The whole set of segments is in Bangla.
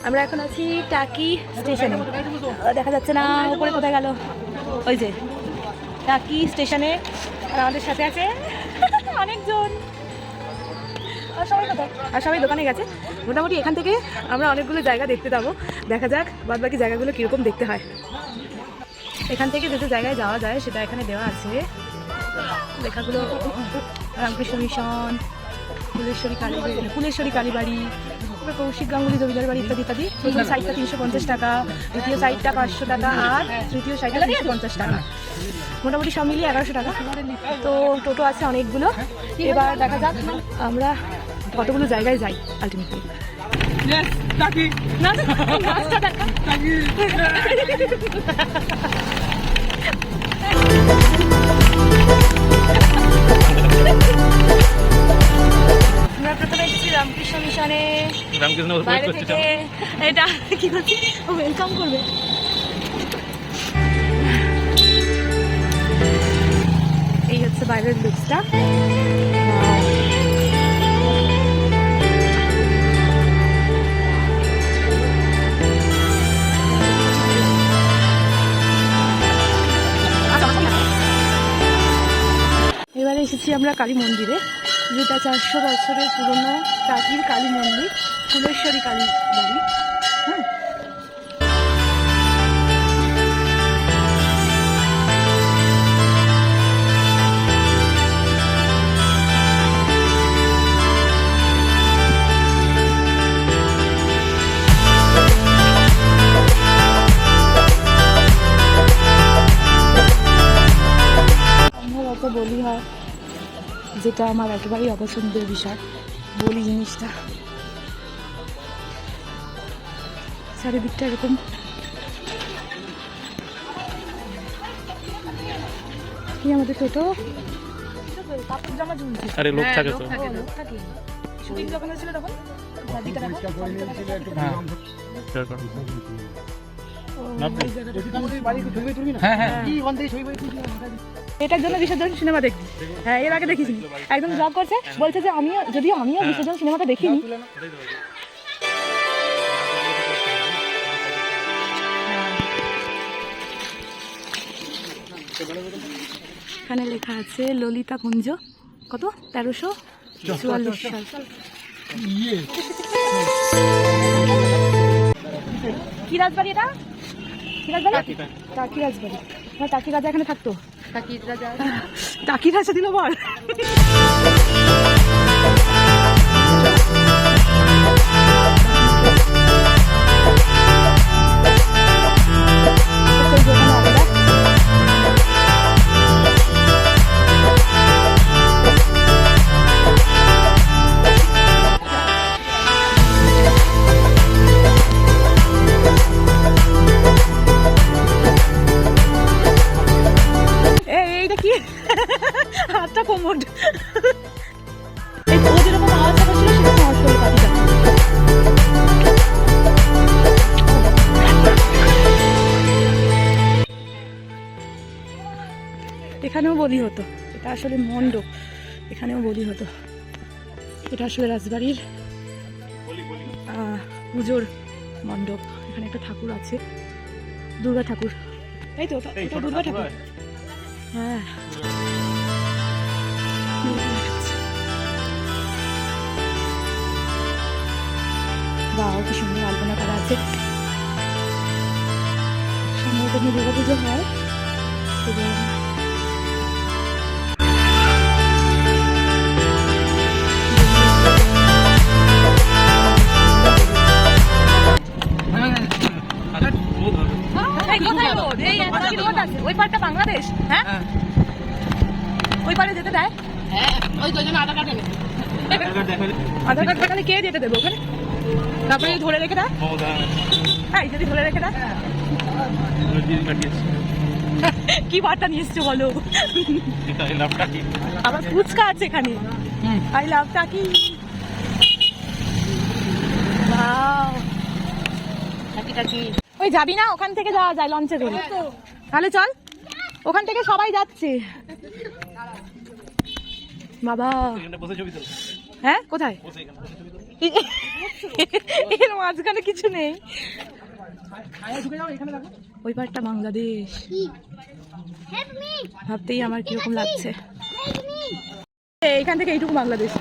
আমরা এখন আছি টাকি স্টেশনে, দেখা যাচ্ছে না উপরে কোথায় গেল, ওই যে টাকি স্টেশনে। আর আমাদের সাথে আছে অনেকজন, আর সবাই দোকানে গেছে। মোটামুটি এখান থেকে আমরা অনেকগুলো জায়গা দেখতে যাবো, দেখা যাক বাদ বাকি জায়গাগুলো কীরকম দেখতে হয়। এখান থেকে যেতে জায়গায় যাওয়া যায় সেটা এখানে দেওয়া আছে লেখাগুলো, রামকৃষ্ণ মিশন, ফুলেশ্বরী কালীবাড়ি, কৌশিক গাঙ্গুলি জমিদার বাড়ি ইত্যাদি ইত্যাদি। প্রথম সাইডটা 350 টাকা, দ্বিতীয় সাইডটা 500 টাকা, আর তৃতীয় সাইডটা 350 টাকা, মোটামুটি সব মিলিয়ে 1100 টাকা। তো টোটো আছে অনেকগুলো। এবার দেখা যাক আমরা কতগুলো জায়গায় যাই আলটিমেটলি। আমরা প্রথমে এসেছি রামকৃষ্ণ মিশনে, বাইরে থেকে এটা কি করছি, ওয়েলকাম করবে। এই হচ্ছে বাইরের লুকসটা। এবারে এসেছি আমরা কালী মন্দিরে, যেটা 400 বছরের পুরনো টাকির কালী মন্দির, ফুলেশ্বরী কালী বাড়ি। হ্যাঁ, সম্ভবত বলি হয়, যেটা আমার একেবারেই অপছন্দের বিষয়, বলি জিনিসটা। চারিদিকটা এরকম কি আমাদের টোটো কাপড় জামা ঝুলছে। আরে লোক থাকে তো, লোক থাকে। শুটিং যখন হয়েছিল তখন এটার জন্য বিসর্জন সিনেমা দেখছি। হ্যাঁ, এর আগে দেখিস, একদম ব্লগ করছে, বলছে যে আমিও বিসর্জন সিনেমাটা দেখিনি। এখানে লেখা আছে ললিতা কুঞ্জ, কত 1344 সাল। কি রাজবাড়ি এটা? কি রাজবাড়ি? টাকি রাজবাড়ি। টাকি রাজা এখানে থাকতো। টাকি রাজা দিল বল। হাতটা কোমর, ও যেরকম আওয়াজটা করছিল সেরকম আওয়াজ করলো পাখিটা। এখানেও বলি হতো, এটা আসলে মণ্ডপ, এখানেও বলি হতো। এটা আসলে রাজবাড়ির পুজোর মণ্ডপ। এখানে একটা ঠাকুর আছে, দুর্গা ঠাকুর, তাই তো? ওটা দুর্গা ঠাকুর। হ্যাঁ, বাহ, কি সুন্দর আলপনা করা আছে। সম্ভবত দুর্গা পুজো হয়। ওই পারটা বাংলাদেশ। হ্যাঁ, ওই পারে যেতে দেয়? আধার কার্ড দেখালে কে যেতে দেবে ওখানে? তারপরে ধরে রেখে দেয়। হ্যাঁ, যদি ধরে রেখে দেয়। কি বার্তা নিয়ে এসছো বলো? আবার ফুচকা আছে এখানে, আই লাভ টাকি। ওই যাবি না? ওখান থেকে যাওয়া যায় লঞ্চে করে। তাহলে চল, ওখান থেকে সবাই যাচ্ছে। বাবা, হ্যাঁ কোথায়? এর মা মাঝখানে কিছু নেই। ওই পারটা বাংলাদেশ, ভাবতেই আমার কিরকম লাগছে। এইখান থেকে এইটুকু বাংলাদেশ।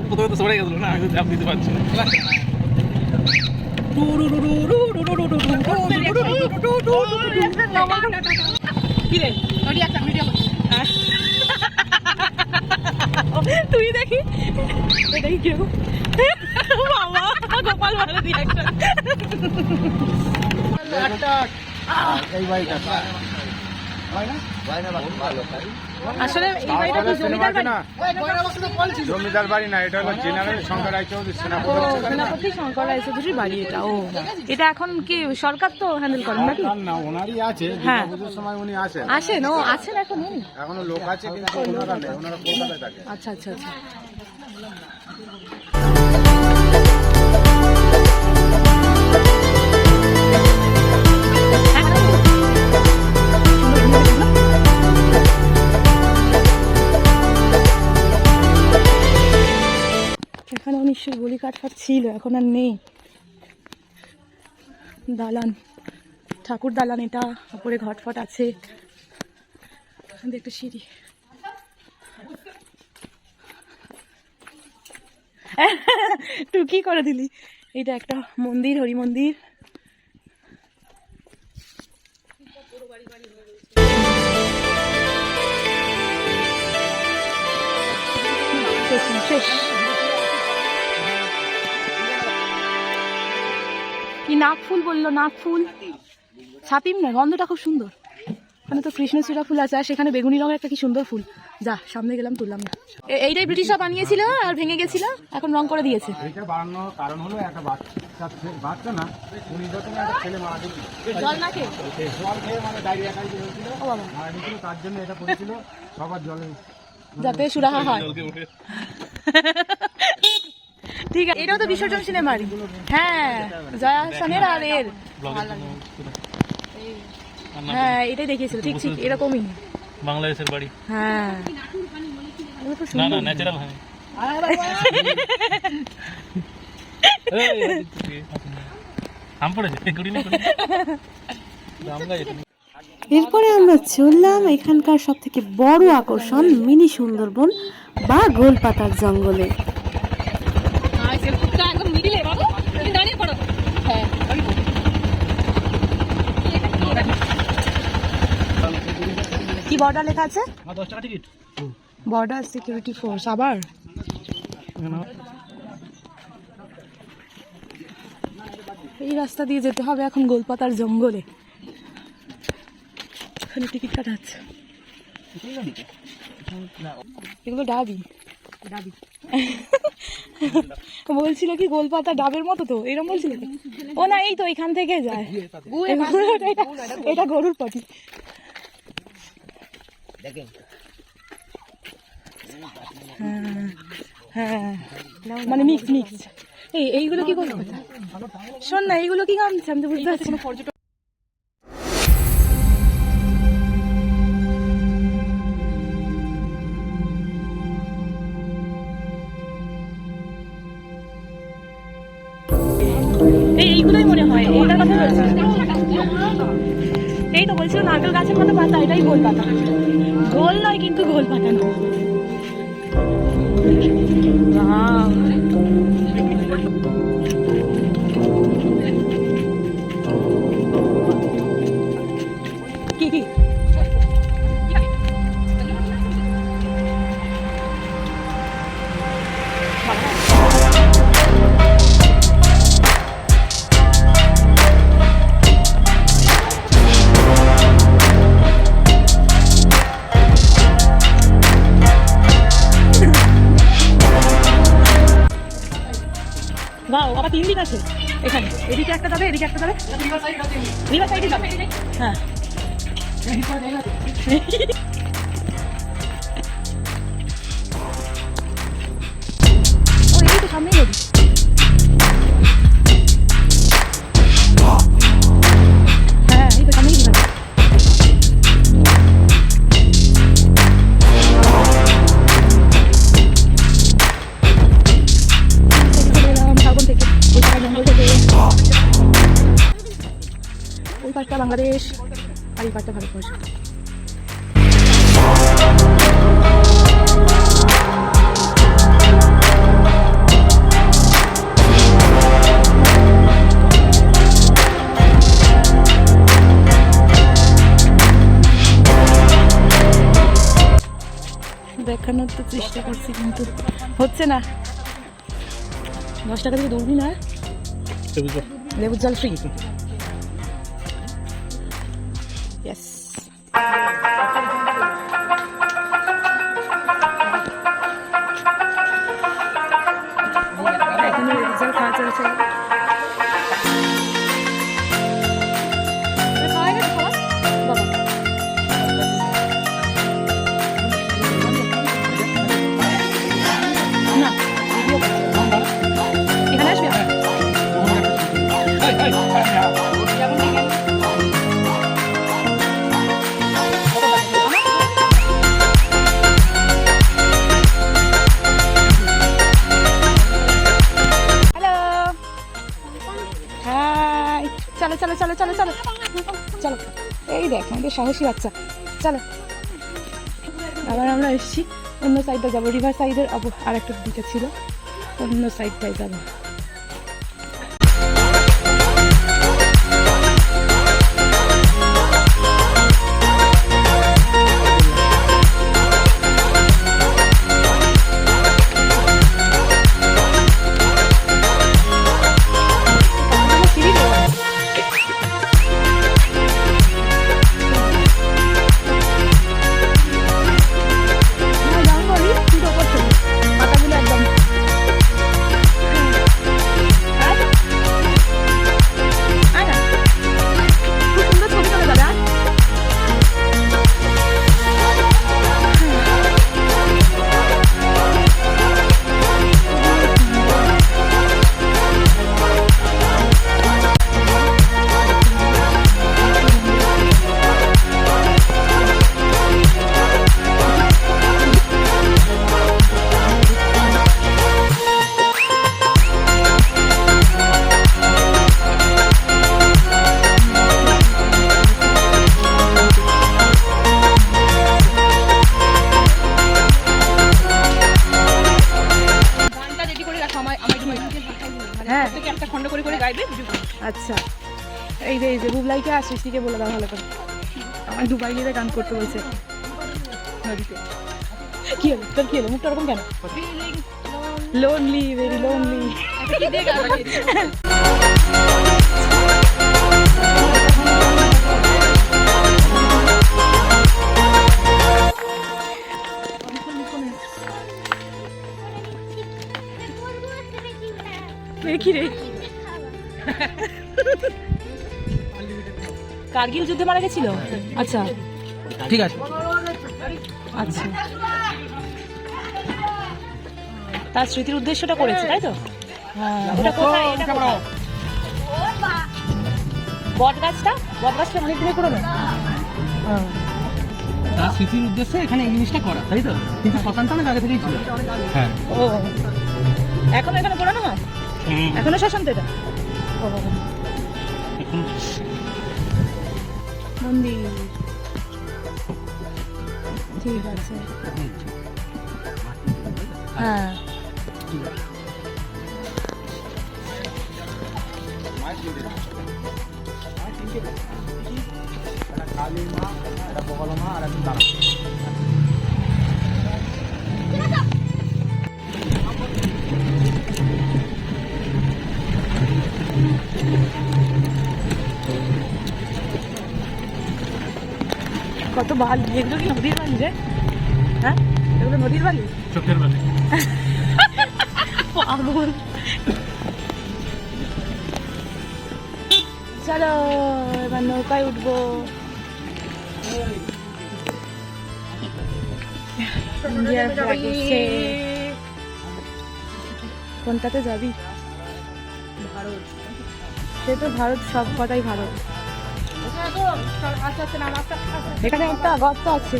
প্রথমে তো সরে গেছিল না, আমি চাপ দিতে পারছি না। তুই দেখি এটাই কেউ বাবা গোপাল ভালো রিয়াকশন। আসলে এই বাড়িটা কি জমিদার বাড়ি? জমিদার বাড়ি না, এটা হলো জেনারেল শঙ্কর রায়চৌধুরী সেনাপতি শঙ্কর রায়চৌধুরীর বাড়ি এটা। ও এটা এখন কি সরকার তো হ্যান্ডেল করেন নাকি? না, ওনারই আছে। হ্যাঁ, পুজোর সময় উনি আসেন। আসেন? ও আছেন এখন? এখনো লোক আছে কিন্তু ওনারা নেই, ওনারা কলকাতায় থাকে। আচ্ছা আচ্ছা আচ্ছা। এখানেও নিশ্চয়ই গলি কাঠফাট ছিল, এখন আর নেই। দালান, ঠাকুর দালান এটা, উপরে ঘটফট আছে, একটা সিঁড়ি। তুই কি করে দিলি? এটা একটা মন্দির, হরি মন্দির। শেষ। কি নাক ফুল বললো? নাক ফুল ছাপিম না, গন্ধটা খুব সুন্দর। ওখানে তো কৃষ্ণচূড়া ফুল আছে, আর সেখানে বেগুনি রঙের একটা কি সুন্দর ফুল। যা, সামনে গেলাম, তুললাম না। এইটাই ব্রিটিশরা বানিয়েছিল আর ভেঙে গেছিল, এখন রং করে দিয়েছে। এটা বানানোর কারণ হলো একটা বাচ্চা না, উনি যখন একটা ছেলে মারা গেছিল, জল না খেয়ে, জল খেয়ে মানে ডায়রিয়া টাইপ হয়েছিল, ও বাবা, মারা গেছিল, তার জন্য এটা করেছিল সবার জলে যাতে সুরাহা হয়। ঠিক আছে, এটাও তো বিসর্জন সিনেমার। হ্যাঁ, জয়া হাসানের আর এর। হ্যাঁ, এটাই দেখিয়েছিল, ঠিক ঠিক এরকমই বাংলাদেশের বাড়ি। হ্যাঁ, না না, ন্যাচারাল হয়। এরপরে আমরা চললাম এখানকার সব থেকে বড় আকর্ষণ মিনি সুন্দরবন বা গোলপাতার জঙ্গলে। কি বর্ডার লেখা আছে? 10 টাকা টিকিট। Border security force. আবার এই রাস্তা দিয়ে যেতে হবে এখন গোলপাতার জঙ্গলে। এখানে টিকিট কাটা আছে। এগুলো ডাবি। বলছিল কি গোলপাতা ডাবের মতো, তো এরকম বলছিল। ও না, এই তো এখান থেকে যায়। এটা গরুর পাটি। হ্যাঁ, মানে মিক্স। এইগুলো কি গোলপাতা? শোন না, এইগুলো কি গান? আমি তো বুঝতে পারছি না। এইগুলোই মনে হয়, এইটার কথা বলছিল। এই তো বলছিল নারকেল গাছের মতো পাতা, এটাই গোল পাতা। গোল নয় কিন্তু, গোল পাতা নয়। কি বাহ, আবার 3 দিন আছে। এখানে এদিকে একটা যাবে, এদিকে একটা যাবে, রিভার সাইডে যাবে। হ্যাঁ ও এই তো সামনেই নদী। হ্যাঁ এই তো সামনেই রিভার। ঝাড়খণ্ড থেকে ওই পাড়া জঙ্গল থেকে, ওই পাশটা বাংলাদেশ আর এই পাশটা ভারতবর্ষ। দেখানোর তো চেষ্টা করছি কিন্তু হচ্ছে না। 10 টাকা থেকে দৌড়বি না, লেবুর জল ফ্রি। ইয়েস এখানে লেবুর জল খাওয়া চলছে। খাওয়া গেছে খাওয়া বাবা। না এখানে আসবে হ্যালো হাই চলো চলো চলো চলো চলো চলো এই দেখ আমাদের সাহসী বাচ্চা চলো আবার আমরা এসেছি অন্য সাইডটা যাবো রিভার সাইডের আর একটা দিকে ছিল অন্য সাইডটায় যাবো আচ্ছা এই যে বুবলাইকে আর সৃষ্টিকে বলে দাও ভালো করে আমার দুবাই গিয়ে গান করতে বলছে নদীতে। কি হলো তোর, কি হলো মুখটা ওরকম কেন? Lonely very lonely. কি রে কার্গিল যুদ্ধে মারা গেছিল? আচ্ছা ঠিক আছে আচ্ছা তার স্মৃতির উদ্দেশ্যটা করেছে তাই তো? হ্যাঁ এটা কোথায়? এটা কোথায়? বটগাছটা অনেক দিনের পুরনো। তার স্মৃতির উদ্দেশ্যে এখানে এই জিনিসটা করা তাই তো, কিন্তু শ্মশানটা অনেক আগে থেকেই ছিল। হ্যাঁ ও এখনো এখানে পুরানো হয়? এখনো শ্মশান তো এটা? ও মন্দির ঠিক আছে। হ্যাঁ কালী মা, একটা বগলা মা আর একটা দাঁড়া। কত বালি, এগুলো কি নদীর বালি রে? হ্যাঁ এগুলো নদীর বালি, চোখের বালি। পাগল। চলো এবার নৌকায় উঠবো। ইন্ডিয়ার flag উঠছে। কোনটাতে যাবি? ভারত। সে তো ভারত, সব কথাই ভারত। এখানে একটা গর্ত আছে।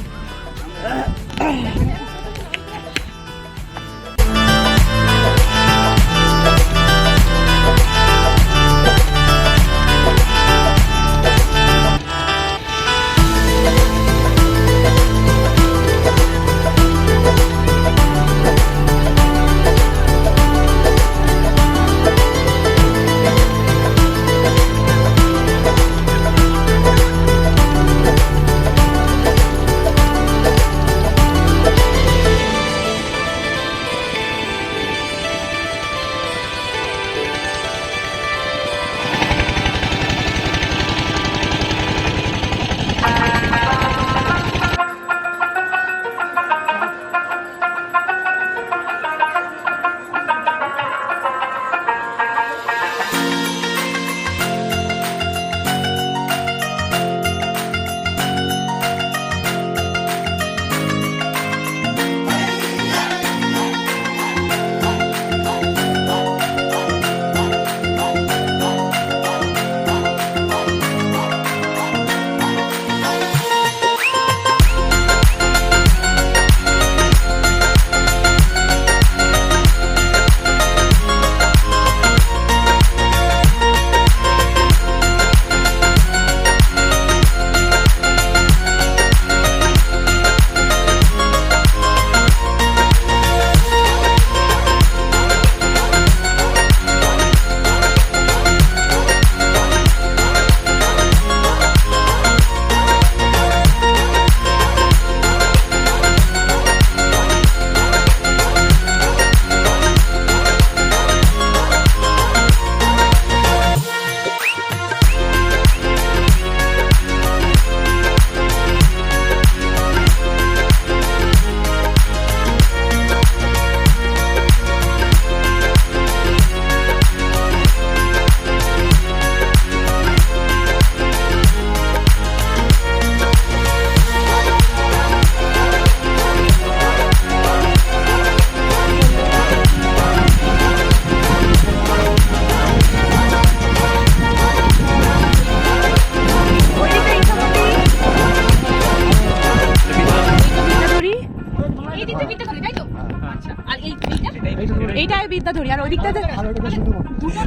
এইটাই বিদ্যাধরী, আর ওই দিকটাতে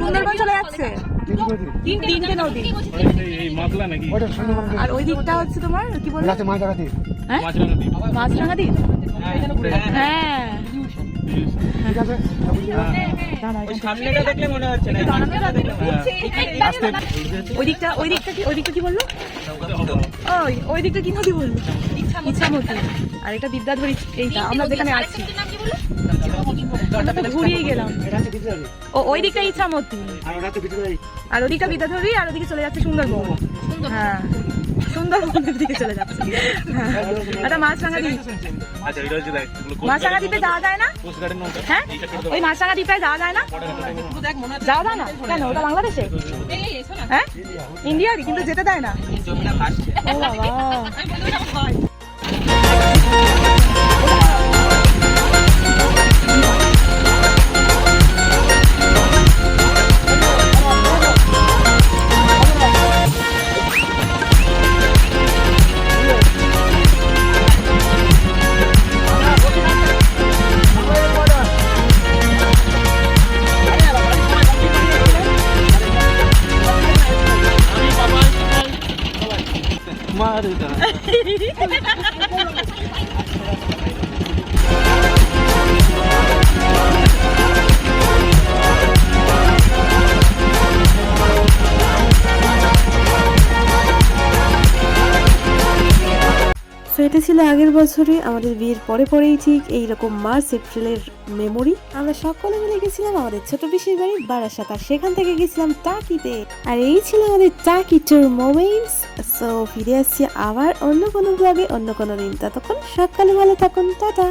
সুন্দরবন চলে যাচ্ছে, তিনটে নদী। আর ওই দিকটা হচ্ছে তোমার কি বলবো, মাছরাঙাদি। হ্যাঁ ওই দিকটা কি বললো, ওই দিকটা কি নদী বললো, ইচ্ছামতি। আর এটা বিদ্যাধরী, এইটা আমরা যেখানে আছি ঘুরিয়ে গেলাম। ওই দিকটা ইচ্ছামতি, আর ওদিকটা বিদ্যাধরী, আর ওদিকে চলে যাচ্ছে সুন্দরবন। হ্যাঁ সুন্দরবনের দিকে চলে যাচ্ছে। হ্যাঁ এটা মাছরাঙা দ্বীপ। মাছরাঙা দ্বীপে যাওয়া যায় না? হ্যাঁ ওই মাছরাঙা দ্বীপে যাওয়া যায় না, যাওয়া যায় না কেন? ওটা বাংলাদেশে, হ্যাঁ ইন্ডিয়ারই, কিন্তু যেতে দেয় না। ও বাবা এটা ছিল আগের বছরে আমাদের বিয়ের পরে পরেই ঠিক এইরকম মার্চ এপ্রিলের মেমোরি। আমরা সকলে মিলে গেছিলাম আমাদের ছোট পিসির বাড়ি বারাসাত, আর সেখান থেকে গেছিলাম টাকিতে। আর এই ছিল আমাদের টাকি ট্যুর মোমেন্টস। সো ফিরে আসছি আবার অন্য কোনো ব্লগে অন্য কোনো দিন, ততক্ষণ সকালে ভালো থাকুন, টাটা।